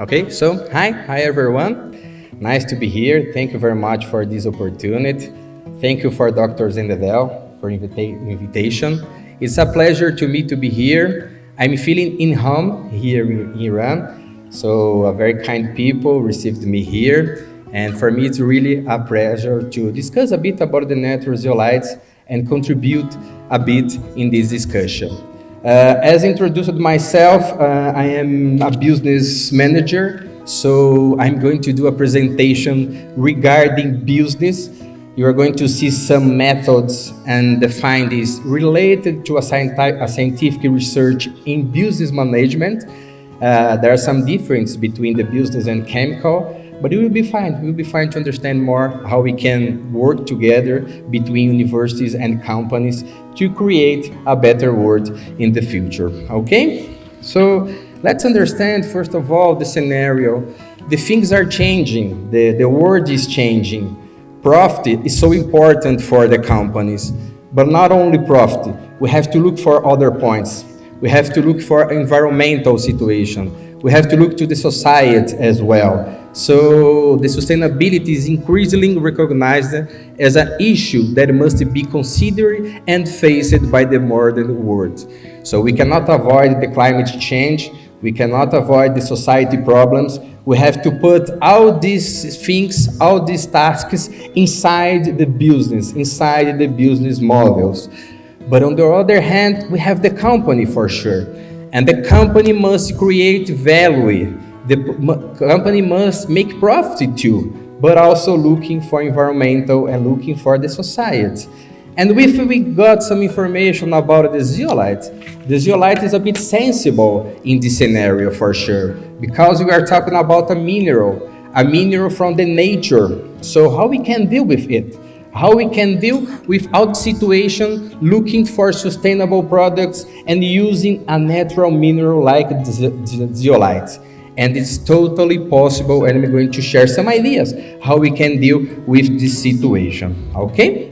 Okay, so hi everyone. Nice to be here. Thank you very much for this opportunity. Thank you for Dr. Zendedel for invitation. It's a pleasure to me to be here. I'm feeling in home here in Iran. So a very kind people received me here. And for me, it's really a pleasure to discuss a bit about the natural zeolites and contribute a bit in this discussion. As introduced myself, I am a business manager, so I'm going to do a presentation regarding business. You are going to see some methods and the findings related to a scientific research in business management. There are some difference between the business and chemical, but it will be fine. We will be fine to understand more how we can work together between universities and companies to create a better world in the future. Okay? So let's understand, first of all, the scenario. The things are changing. The world is changing. Profit is so important for the companies, but not only profit. We have to look for other points. We have to look for environmental situation. We have to look to the society as well. So the sustainability is increasingly recognized as an issue that must be considered and faced by the modern world. So we cannot avoid the climate change. We cannot avoid the society problems. We have to put all these things, all these tasks inside the business models. But on the other hand, we have the company for sure. And the company must create value. The company must make profit too, but also looking for environmental and looking for the society. And if we got some information about the zeolite is a bit sensible in this scenario for sure, because we are talking about a mineral from the nature. So how we can deal with it? How we can deal with our situation looking for sustainable products and using a natural mineral like the zeolite. And it's totally possible, and I'm going to share some ideas how we can deal with this situation, okay?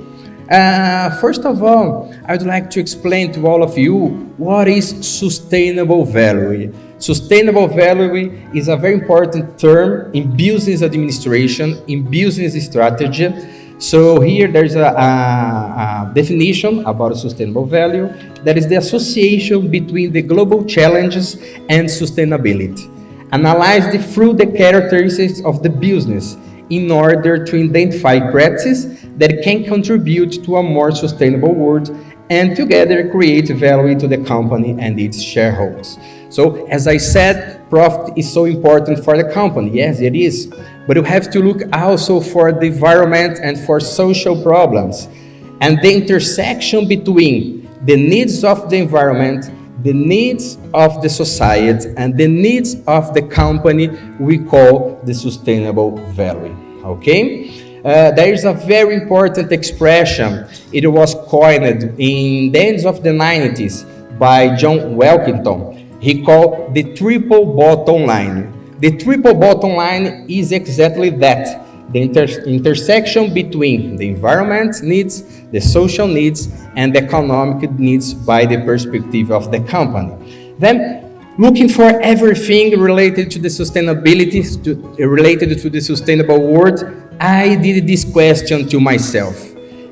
First of all, I would like to explain to all of you what is sustainable value. Sustainable value is a very important term in business administration, in business strategy. So here there's a definition about sustainable value, that is the association between the global challenges and sustainability. Analyzed through the characteristics of the business in order to identify practices that can contribute to a more sustainable world and together create value to the company and its shareholders. So, as I said, profit is so important for the company. Yes, it is. But you have to look also for the environment and for social problems. And the intersection between the needs of the environment, the needs of the society, and the needs of the company, we call the sustainable value. Okay? There is a very important expression. It was coined in the end of the 90s by John Wilkington. He called the triple bottom line. The triple bottom line is exactly that. The intersection between the environment needs, the social needs, and the economic needs by the perspective of the company. Then, looking for everything related to the sustainability, related to the sustainable world, I did this question to myself.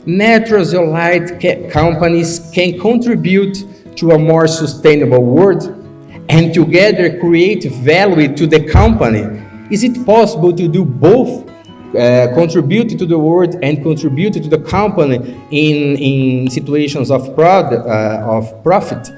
Natural zeolite companies can contribute to a more sustainable world and together create value to the company. Is it possible to do both? Contribute to the world and contribute to the company in situations of profit?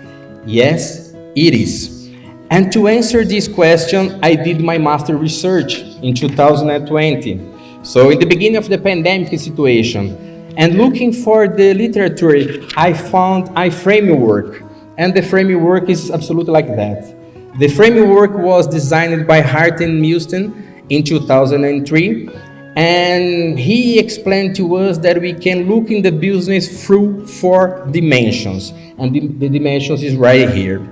Yes, it is. And to answer this question, I did my master research in 2020. So in the beginning of the pandemic situation, and looking for the literature, I found a framework. And the framework is absolutely like that. The framework was designed by Hart and Houston in 2003. And he explained to us that we can look in the business through 4 dimensions. And the dimensions is right here.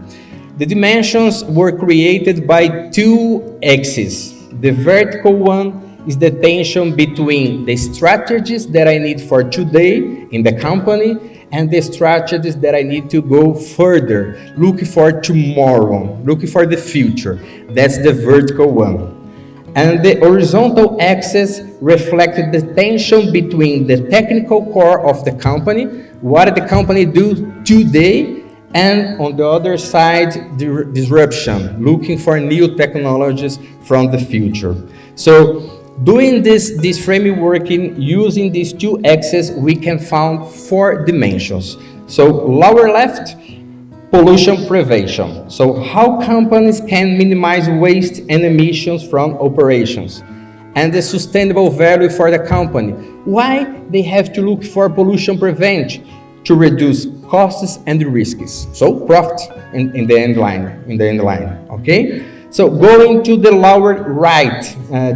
The dimensions were created by 2 axes. The vertical one is the tension between the strategies that I need for today in the company and the strategies that I need to go further, look for tomorrow, look for the future. That's the vertical one. And the horizontal axis reflected the tension between the technical core of the company, what the company do today, and on the other side, the disruption, looking for new technologies from the future. So doing this framework using these two axes, we can find 4 dimensions. So lower left, pollution prevention. So how companies can minimize waste and emissions from operations. And the sustainable value for the company. Why they have to look for pollution prevention? To reduce costs and risks. So profit in the end line, okay? So going to the lower right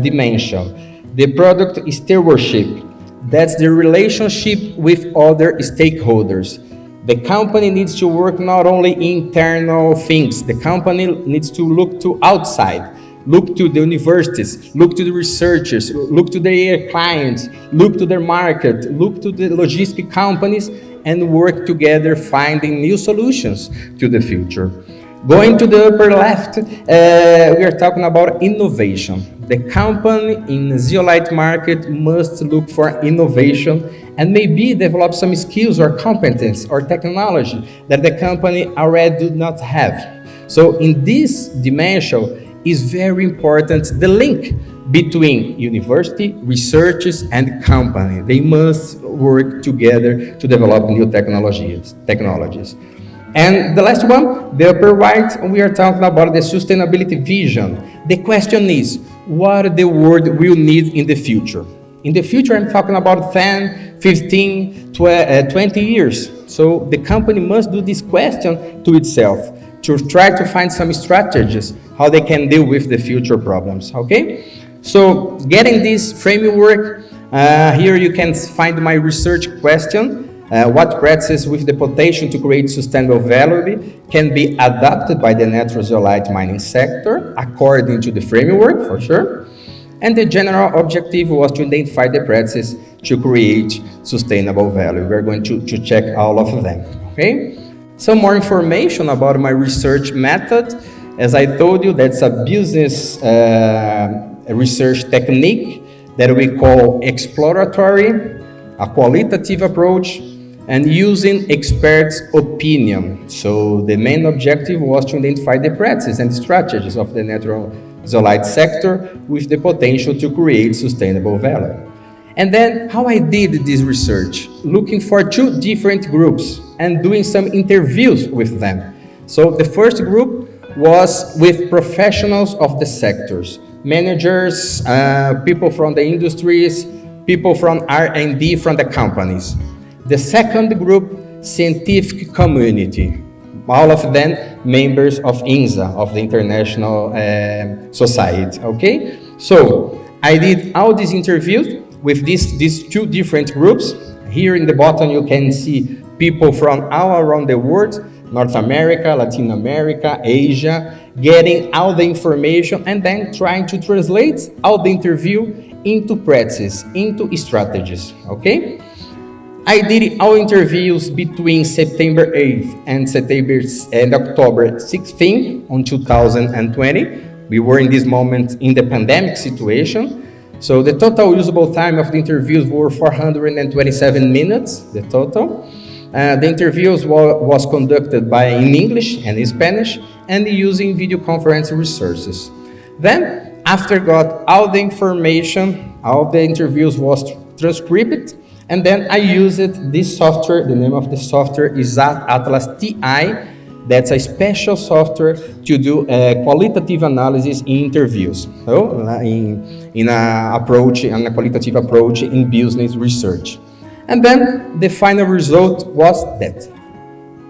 dimension, the product stewardship. That's the relationship with other stakeholders. The company needs to work not only internal things, the company needs to look to outside, look to the universities, look to the researchers, look to their clients, look to their market, look to the logistic companies, and work together finding new solutions to the future. Going to the upper left, we are talking about innovation. The company in the zeolite market must look for innovation and maybe develop some skills or competence or technology that the company already do not have. So in this dimension is very important the link between university, researchers, and company. They must work together to develop new technologies. And the last one, the upper right, we are talking about the sustainability vision. The question is, what the world will need in the future? In the future, I'm talking about 10, 15, 20 years. So the company must do this question to itself to try to find some strategies how they can deal with the future problems, okay? So getting this framework, here you can find my research question. What practices with the potential to create sustainable value can be adapted by the natural zeolite mining sector according to the framework, for sure. And the general objective was to identify the practices to create sustainable value. We're going to check all of them, okay? Some more information about my research method. As I told you, that's a business research technique that we call exploratory, a qualitative approach, and using experts' opinion. So the main objective was to identify the practices and strategies of the natural zeolite sector with the potential to create sustainable value. And then how I did this research, looking for 2 different groups and doing some interviews with them. So the first group was with professionals of the sectors, managers, people from the industries, people from R&D from the companies. The second group, scientific community, all of them members of INZA, of the International Society, okay? So I did all these interviews with these 2 different groups. Here in the bottom you can see people from all around the world, North America, Latin America, Asia, getting all the information and then trying to translate all the interview into practice, into strategies, okay? I did all interviews between September 8th and October 16th on 2020. We were in this moment in the pandemic situation. So the total usable time of the interviews were 427 minutes, the total. The interviews was conducted in English and in Spanish and using video conference resources. Then, after got all the information, all the interviews was transcribed, and then I used this software. The name of the software is Atlas TI. That's a special software to do qualitative analysis in interviews. So, in a qualitative approach in business research. And then the final result was that.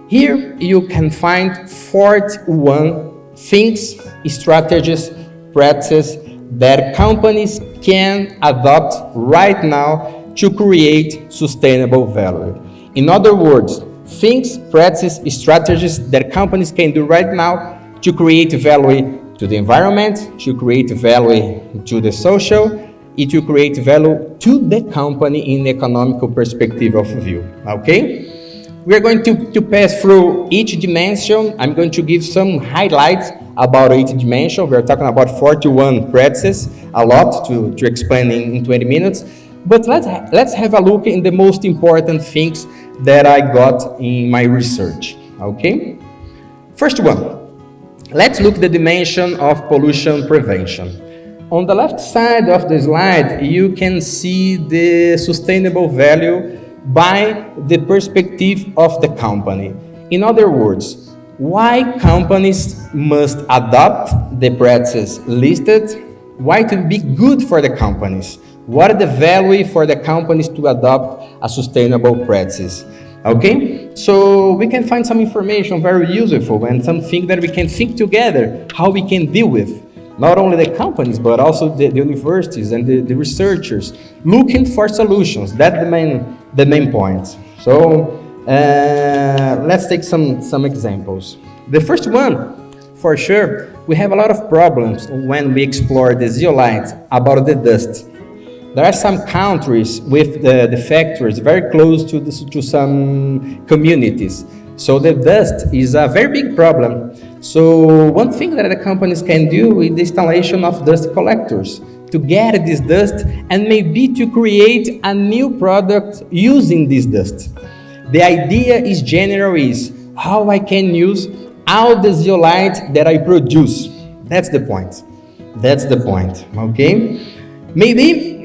Here you can find 41 things, strategies, practices that companies can adopt right now to create sustainable value. In other words, things, practices, strategies that companies can do right now to create value to the environment, to create value to the social, and to create value to the company in economical perspective of view, okay? We are going to pass through each dimension. I'm going to give some highlights about each dimension. We are talking about 41 practices, a lot to explain in 20 minutes. But let's have a look in the most important things that I got in my research, okay? First one, let's look at the dimension of pollution prevention. On the left side of the slide, you can see the sustainable value by the perspective of the company. In other words, why companies must adopt the practices listed, why it will be good for the companies, what are the value for the companies to adopt a sustainable practice. Okay, so we can find some information very useful and something that we can think together how we can deal with not only the companies but also the universities and the researchers looking for solutions. That's the main point. So let's take some examples. The first one, for sure, we have a lot of problems when we explore the zeolites about the dust. There are some countries with the factories very close to some communities. So the dust is a very big problem. So one thing that the companies can do is the installation of dust collectors to get this dust and maybe to create a new product using this dust. The idea is general is how I can use all the zeolite that I produce. That's the point. That's the point, okay? Maybe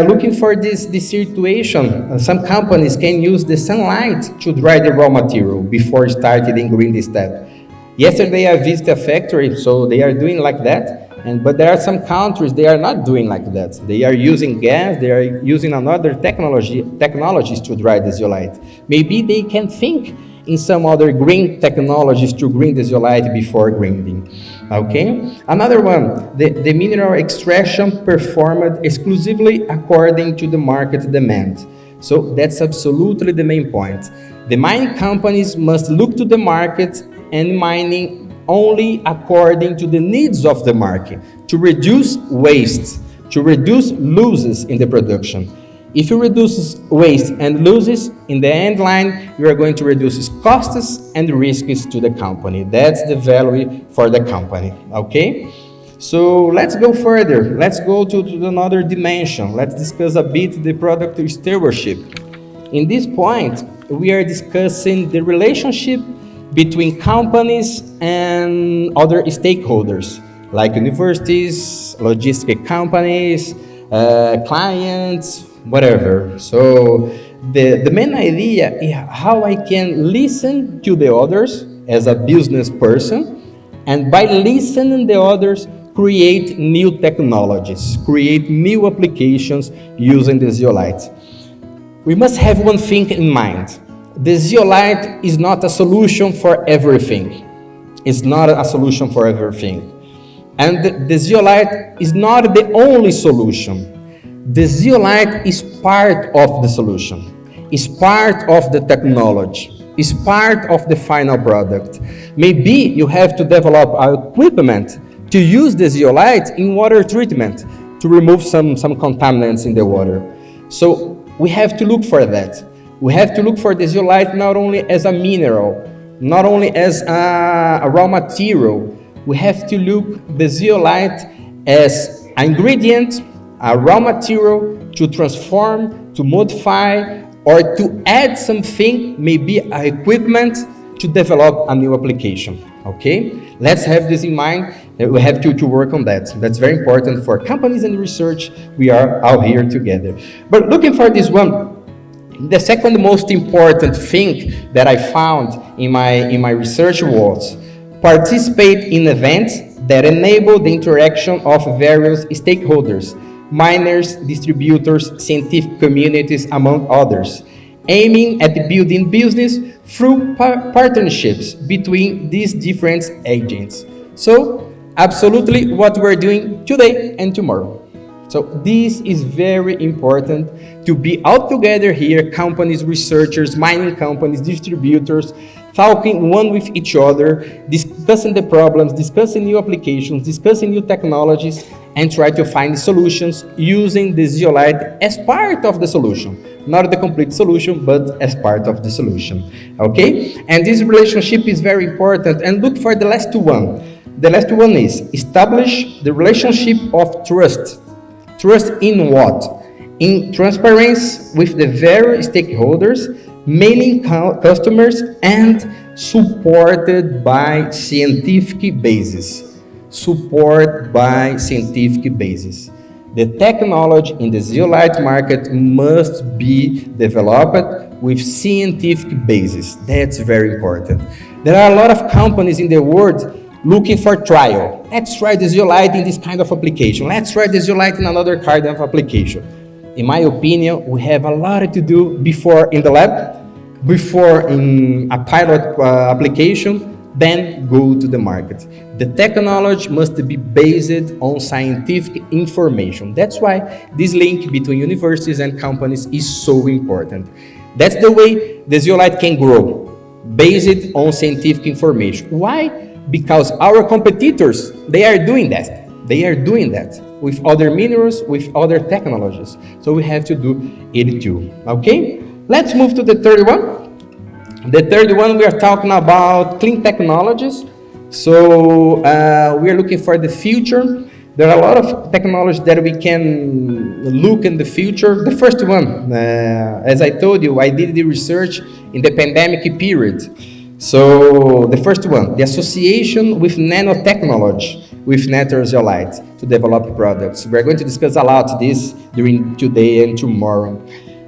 looking for this situation, some companies can use the sunlight to dry the raw material before starting the green step. Yesterday I visited a factory, so they are doing like that. But there are some countries they are not doing like that. They are using gas, they are using another technologies to dry the zeolite. Maybe they can think in some other green technologies to green the zeolite before grinding. Okay? Another one, the mineral extraction performed exclusively according to the market demand. So that's absolutely the main point. The mining companies must look to the market and mining only according to the needs of the market to reduce waste, to reduce losses in the production. If you reduce waste and losses in the end line, you are going to reduce costs and risks to the company. That's the value for the company, okay? So let's go further. Let's go to another dimension. Let's discuss a bit the product stewardship. In this point, we are discussing the relationship between companies and other stakeholders, like universities, logistic companies, clients, whatever. So the main idea is how I can listen to the others as a business person, and by listening the others, create new technologies, create new applications using the zeolite. We must have one thing in mind. The zeolite is not a solution for everything. It's not a solution for everything. And the zeolite is not the only solution. The zeolite is part of the solution. It's part of the technology. It's part of the final product. Maybe you have to develop equipment to use the zeolite in water treatment to remove some contaminants in the water. So we have to look for that. We have to look for the zeolite not only as a mineral, not only as a raw material. We have to look the zeolite as an ingredient, a raw material to transform, to modify, or to add something, maybe equipment to develop a new application. Okay? Let's have this in mind. We have to work on that. That's very important for companies and research. We are all here together. But looking for this one, the second most important thing that I found in my research was participate in events that enable the interaction of various stakeholders, miners, distributors, scientific communities, among others, aiming at building business through partnerships between these different agents. So, absolutely what we're doing today and tomorrow. So this is very important to be all together here, companies, researchers, mining companies, distributors, talking one with each other, discussing the problems, discussing new applications, discussing new technologies, and try to find solutions using the zeolite as part of the solution. Not the complete solution, but as part of the solution. Okay? And this relationship is very important. And look for the last one. The last one is establish the relationship of trust. Trust in what? In transparency with the various stakeholders, mailing customers, and supported by scientific basis. Support by scientific basis. The technology in the zeolite market must be developed with scientific basis. That's very important. There are a lot of companies in the world looking for trial. Let's try the zeolite in this kind of application. Let's try the zeolite in another kind of application. In my opinion, we have a lot to do before in the lab, before in a pilot application, then go to the market. The technology must be based on scientific information. That's why this link between universities and companies is so important. That's the way the zeolite can grow, based on scientific information. Why? Because our competitors, they are doing that. They are doing that with other minerals, with other technologies. So we have to do it too. Okay? Let's move to the third one. The third one, we are talking about clean technologies. So we are looking for the future. There are a lot of technologies that we can look in the future. The first one, as I told you, I did the research in the pandemic period. So the first one, the association with nanotechnology, with natural zeolite to develop products. We're going to discuss a lot this during today and tomorrow.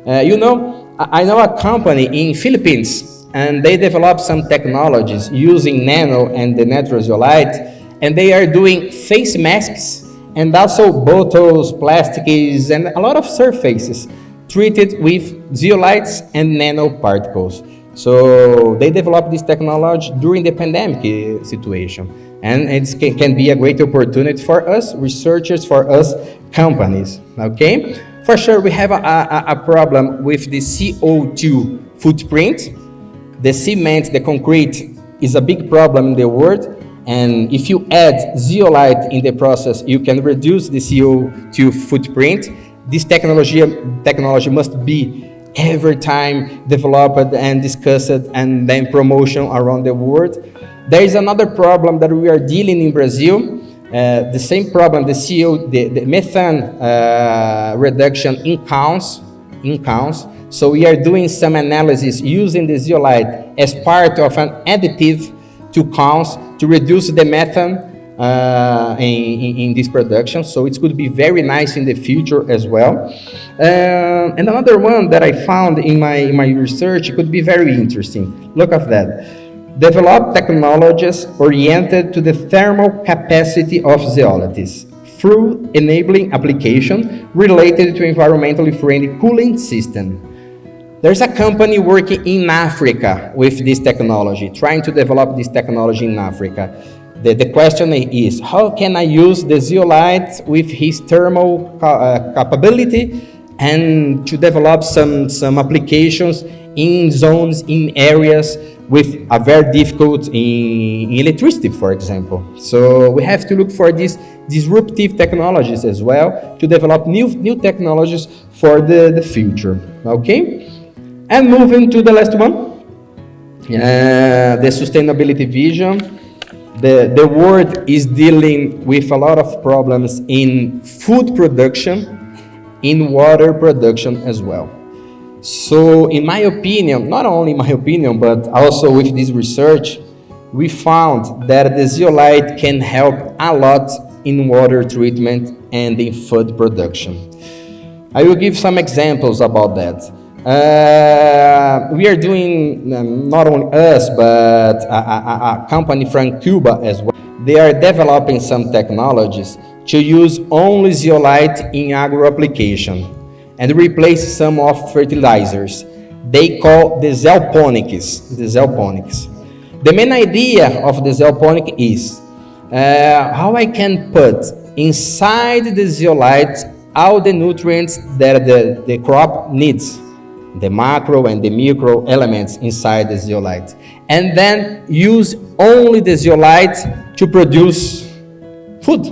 I know a company in Philippines, and they developed some technologies using nano and the natural zeolite, and they are doing face masks and also bottles, plastics, and a lot of surfaces treated with zeolites and nanoparticles. So they developed this technology during the pandemic situation, and it can be a great opportunity for us researchers, for us companies. Okay, for sure we have a problem with the CO2 footprint. The cement, the concrete, is a big problem in the world, and if you add zeolite in the process, you can reduce the CO2 footprint. This technology must be every time developed and discussed and then promotion around the world. There is another problem that we are dealing in Brazil. The same problem, the methane reduction in counts. So we are doing some analysis using the zeolite as part of an additive to counts to reduce the methane in this production. So it could be very nice in the future as well. And another one that I found in my research could be very interesting. Look at that. Develop technologies oriented to the thermal capacity of zeolites through enabling application related to environmentally friendly cooling system. There's a company working in Africa with this technology, trying to develop this technology in Africa. The question is, how can I use the zeolite with his thermal capability and to develop some applications in zones, in areas with a very difficult in electricity, for example. So we have to look for these disruptive technologies as well to develop new technologies for the future. Okay? And moving to the last one, the sustainability vision. The world is dealing with a lot of problems in food production, in water production as well. So in my opinion, not only my opinion, but also with this research, we found that the zeolite can help a lot in water treatment and in food production. I will give some examples about that. We are doing, not only us, but a company from Cuba as well. They are developing some technologies to use only zeolite in agro application and replace some of fertilizers. They call the zeoponics. The main idea of the zeoponic is how I can put inside the zeolite all the nutrients that the crop needs, the macro and the micro elements inside the zeolite, and then use only the zeolite to produce food.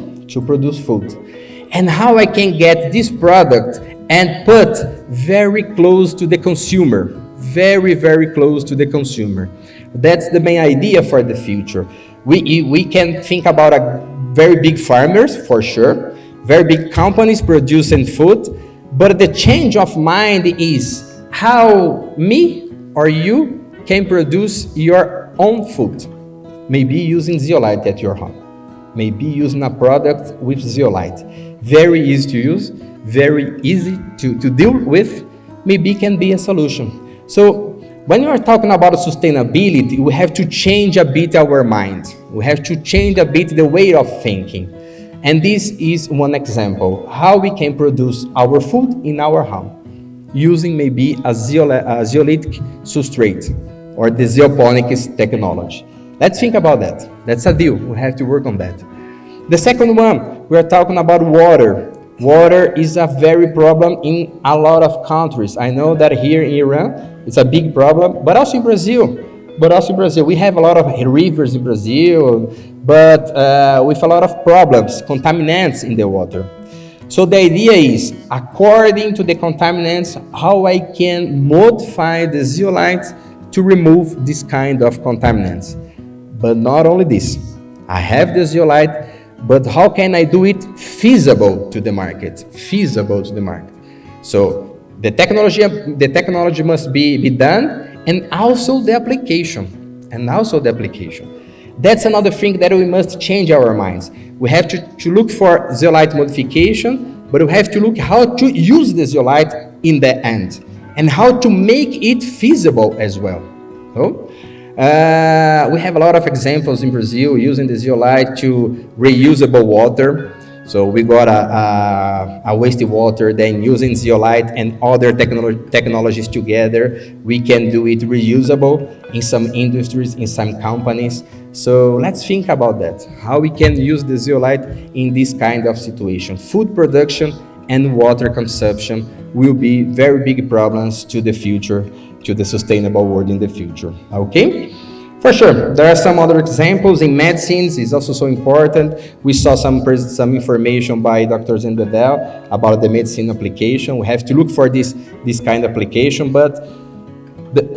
And how I can get this product and put very close to the consumer, very, very close to the consumer. That's the main idea for the future. We can think about a very big farmers, for sure, very big companies producing food, but the change of mind is how me or you can produce your own food. Maybe using zeolite at your home. Maybe using a product with zeolite. Very easy to use, very easy to deal with, maybe can be a solution. So when we are talking about sustainability, we have to change a bit our mind. We have to change a bit the way of thinking. And this is one example, how we can produce our food in our home, using maybe a zeolitic substrate or the zeoponics technology. Let's think about that. That's a deal. We have to work on that. The second one, we are talking about water. Water is a very problem in a lot of countries. I know that here in Iran, it's a big problem, but also in Brazil. We have a lot of rivers in Brazil, but with a lot of problems, contaminants in the water. So the idea is, according to the contaminants, how I can modify the zeolite to remove this kind of contaminants. But not only this, I have the zeolite, but how can I do it feasible to the market? So the technology must be done, and also the application. That's another thing that we must change our minds. We have to look for zeolite modification, but we have to look how to use the zeolite in the end, and how to make it feasible as well. So, we have a lot of examples in Brazil using the zeolite to reusable water. So we got a wastewater, then using zeolite and other technologies together, we can do it reusable in some industries, in some companies. So let's think about that, how we can use the zeolite in this kind of situation. Food production and water consumption will be very big problems to the future, to the sustainable world in the future. Okay? For sure, there are some other examples in medicines. It's also so important. We saw some information by Dr. Zendedel about the medicine application. We have to look for this kind of application. But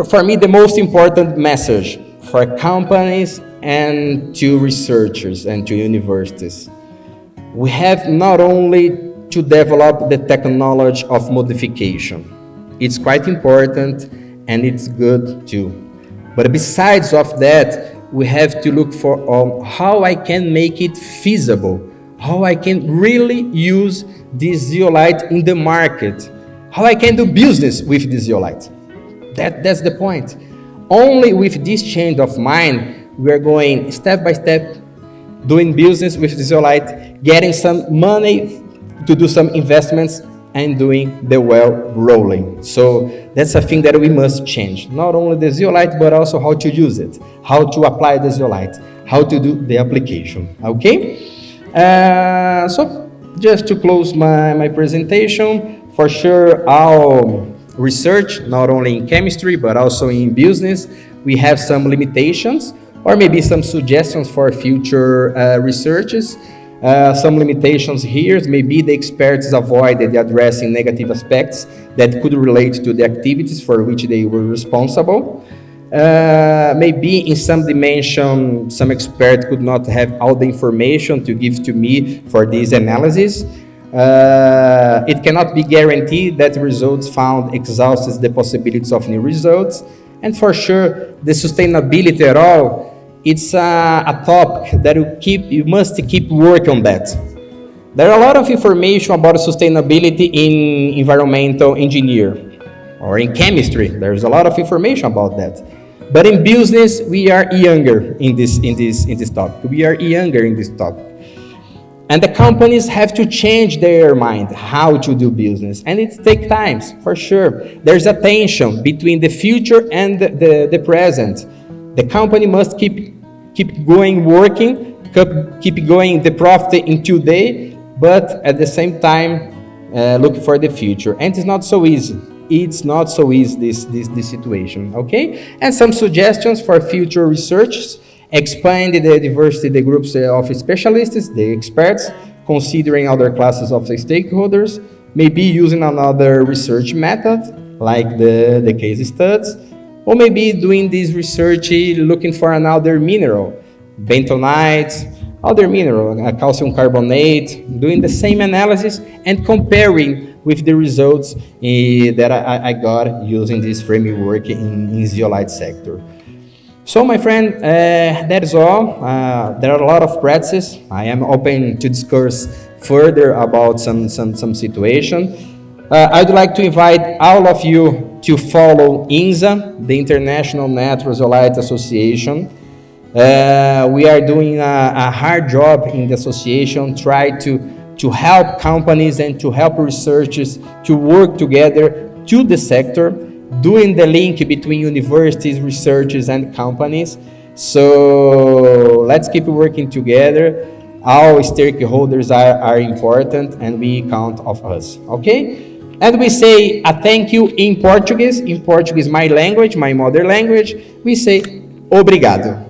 for me, the most important message for companies and to researchers and to universities, we have not only to develop the technology of modification. It's quite important and it's good too. But besides of that, we have to look for how I can make it feasible, how I can really use this zeolite in the market, how I can do business with this zeolite. That's the point. Only with this change of mind, we are going step by step, doing business with the zeolite, getting some money to do some investments, and doing the well rolling. So that's a thing that we must change. Not only the zeolite, but also how to use it, how to apply the zeolite, how to do the application. Okay? So just to close my presentation, for sure our research, not only in chemistry, but also in business, we have some limitations, or maybe some suggestions for future researches. Some limitations here, maybe the experts avoided addressing negative aspects that could relate to the activities for which they were responsible. Maybe in some dimension, some expert could not have all the information to give to me for this analysis. It cannot be guaranteed that results found exhausts the possibilities of new results. And for sure, the sustainability at all, it's a topic that you must keep working on that. There are a lot of information about sustainability in environmental engineering or in chemistry. There's a lot of information about that. But in business, we are younger in this topic. We are younger in this topic. And the companies have to change their mind how to do business. And it takes time, for sure. There's a tension between the future and the present. The company must keep going working, keep going the profit in today, but at the same time, looking for the future. And it's not so easy. It's not so easy, this situation, okay? And some suggestions for future research: expand the diversity, the groups of specialists, the experts, considering other classes of stakeholders, maybe using another research method, like the case studies, or maybe doing this research looking for another mineral, bentonite, other mineral, calcium carbonate, doing the same analysis and comparing with the results that I got using this framework in zeolite sector. So, my friend, that is all. There are a lot of practices. I am open to discuss further about some situation. I'd like to invite all of you to follow INZA, the International Natural Zeolite Association. We are doing a hard job in the association, try to help companies and to help researchers to work together to the sector, doing the link between universities, researchers, and companies. So let's keep working together. All stakeholders are important, and we count on us, okay? And we say a thank you in Portuguese. In Portuguese, my language, my mother language, we say obrigado.